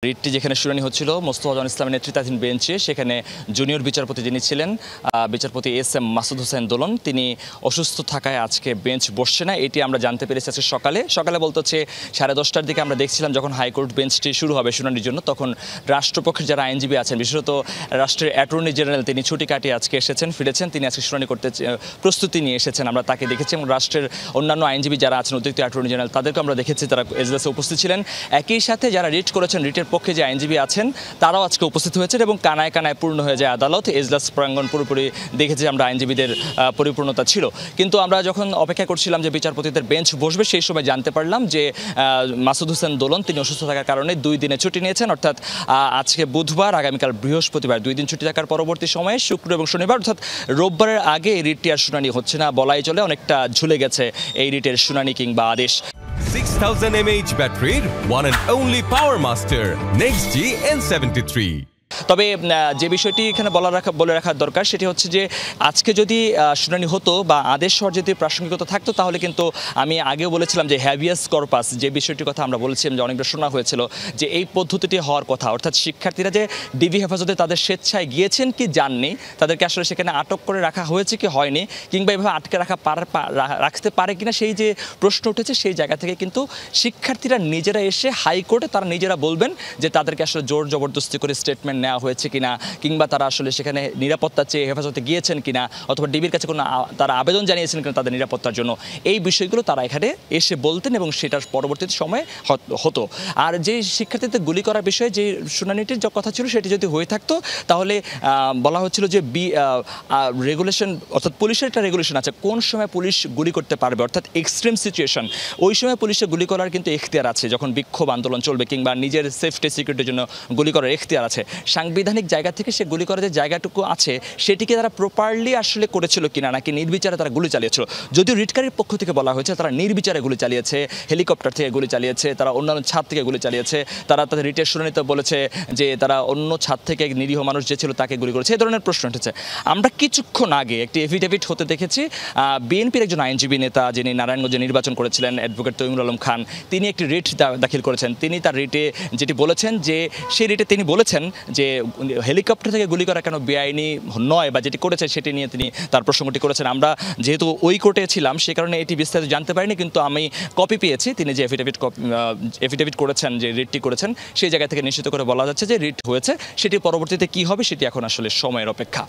রিটটি যেখানে শুনানি হচ্ছিল মোস্তফা জামান ইসলামের নেতৃত্বাধীন বেঞ্চে, সেখানে জুনিয়র বিচারপতি যিনি ছিলেন বিচারপতি এস.এম. মাসুদ হোসেন দোলন, তিনি অসুস্থ থাকায় আজকে বেঞ্চ বসছে না। এটি আমরা জানতে পেরেছি আজকে সকালে বলতে হচ্ছে 10:30টার দিকে আমরা দেখছিলাম যখন হাইকোর্ট বেঞ্চটি শুরু হবে শুনানির জন্য, তখন রাষ্ট্রপক্ষের যারা আইনজীবী আছেন, বিশেষত রাষ্ট্রের অ্যাটর্নি জেনারেল, তিনি ছুটি কাটিয়ে আজকে ফিরেছেন। তিনি আজকে শুনানি করতে প্রস্তুতি নিয়ে এসেছেন, আমরা তাকে দেখেছি। এবং রাষ্ট্রের অন্যান্য আইনজীবী যারা আছেন, অতিরিক্ত অ্যাটর্নি জেনারেল, তাদেরকে আমরা দেখেছি তারা এজলাসে উপস্থিত ছিলেন। একই সাথে যারা রিট করেছেন, রিটের পক্ষে যে আইনজীবী আছেন তারাও আজকে উপস্থিত হয়েছেন এবং কানায় কানায় পূর্ণ হয়ে যায় আদালত। এজলাস প্রাঙ্গণ পুরোপুরি দেখেছি আমরা, আইনজীবীদের পরিপূর্ণতা ছিল। কিন্তু আমরা যখন অপেক্ষা করছিলাম যে বিচারপতিদের বেঞ্চ বসবে, সেই সময় জানতে পারলাম যে মাসুদ হোসেন দোলন তিনি অসুস্থ থাকার কারণে 2 দিনে ছুটি নিয়েছেন, অর্থাৎ আজকে বুধবার, আগামীকাল বৃহস্পতিবার, 2 দিন ছুটি থাকার পরবর্তী সময়ে শুক্র এবং শনিবার, অর্থাৎ রোববারের আগে এই রিটটি আর শুনানি হচ্ছে না বলাই চলে। অনেকটা ঝুলে গেছে এই রিটের শুনানি কিংবা আদেশ। 6000 mAh battery, one and only Power Master, NextG N73. তবে যে বিষয়টি এখানে বলে রাখার দরকার সেটি হচ্ছে যে আজকে যদি শুনানি হতো বা আদেশ হওয়ার যদি প্রাসঙ্গিকতা থাকতো, তাহলে কিন্তু আমি আগেও বলেছিলাম যে হ্যাভিয়াস কর্পাস যে বিষয়টির কথা আমরা বলেছিলাম যে অনেকটা শোনা হয়েছিল যে এই পদ্ধতিটি হওয়ার কথা, অর্থাৎ শিক্ষার্থীরা যে ডিবি হেফাজতে তাদের স্বেচ্ছায় গিয়েছেন কি যাননি, তাদেরকে আসলে সেখানে আটক করে রাখা হয়েছে কি হয়নি, কিংবা এভাবে আটকে রাখতে পারে কিনা, সেই যে প্রশ্ন উঠেছে, সেই জায়গা থেকে কিন্তু শিক্ষার্থীরা নিজেরা এসে হাইকোর্টে তারা নিজেরা বলবেন যে তাদেরকে আসলে জোর জবরদস্তি করে স্টেটমেন্ট নেওয়া হয়েছে কিনা, কিংবা তারা আসলে সেখানে নিরাপত্তা চেয়ে হেফাজতে গিয়েছেন কিনা, অথবা ডিবির কাছে কোনো তারা আবেদন জানিয়েছেন কিনা তাদের নিরাপত্তার জন্য। এই বিষয়গুলো তারা এখানে এসে বলতেন এবং সেটার পরবর্তীতে সময়ে হতো। আর যে শিক্ষার্থীদের গুলি করার বিষয়ে যে শুনানিটির যে কথা ছিল, সেটি যদি হয়ে থাকতো তাহলে বলা হচ্ছিল যে রেগুলেশন, অর্থাৎ পুলিশের একটা রেগুলেশন আছে কোন সময় পুলিশ গুলি করতে পারবে, অর্থাৎ এক্সট্রিম সিচুয়েশন, ওই সময় পুলিশের গুলি করার কিন্তু এখতিয়ার আছে, যখন বিক্ষোভ আন্দোলন চলবে কিংবা নিজের সেফটি সিকিউরিটির জন্য গুলি করার এখতিয়ার আছে। সাংবিধানিক জায়গা থেকে সে গুলি করার যে জায়গাটুকু আছে, সেটিকে তারা প্রপারলি আসলে করেছিল কিনা, নাকি নির্বিচারে তারা গুলি চালিয়েছিল। যদিও রিটকারীর পক্ষ থেকে বলা হয়েছে তারা নির্বিচারে গুলি চালিয়েছে, হেলিকপ্টার থেকে গুলি চালিয়েছে, তারা অন্যান্য ছাদ থেকে গুলি চালিয়েছে, তারা তাদের রিটের শুনানিতে বলেছে যে তারা অন্য ছাদ থেকে নিরীহ মানুষ যে ছিল তাকে গুলি করেছে। এই ধরনের প্রশ্ন উঠেছে। আমরা কিছুক্ষণ আগে একটি এফিডেভিট হতে দেখেছি বিএনপির একজন আইনজীবী নেতা, যিনি নারায়ণগঞ্জে নির্বাচন করেছিলেন, অ্যাডভোকেট তৈমুর আলম খান, তিনি একটি রিট দাখিল করেছেন। তিনি তার রিটে যেটি বলেছেন, যে সেই রিটে তিনি বলেছেন যে হেলিকপ্টার থেকে গুলি করা কেন বেআইনি নয়, বা যেটি করেছে সেটি নিয়ে তিনি তার প্রসঙ্গটি করেছেন। আমরা যেহেতু ওই কোর্টে ছিলাম, সে কারণে এটি বিস্তারিত জানতে পারিনি, কিন্তু আমি কপি পেয়েছি। তিনি যে এফিডেভিট করেছেন, যে রিটটি করেছেন, সেই জায়গা থেকে নিশ্চিত করে বলা যাচ্ছে যে রিট হয়েছে। সেটি পরবর্তীতে কি হবে সেটি এখন আসলে সময়ের অপেক্ষা।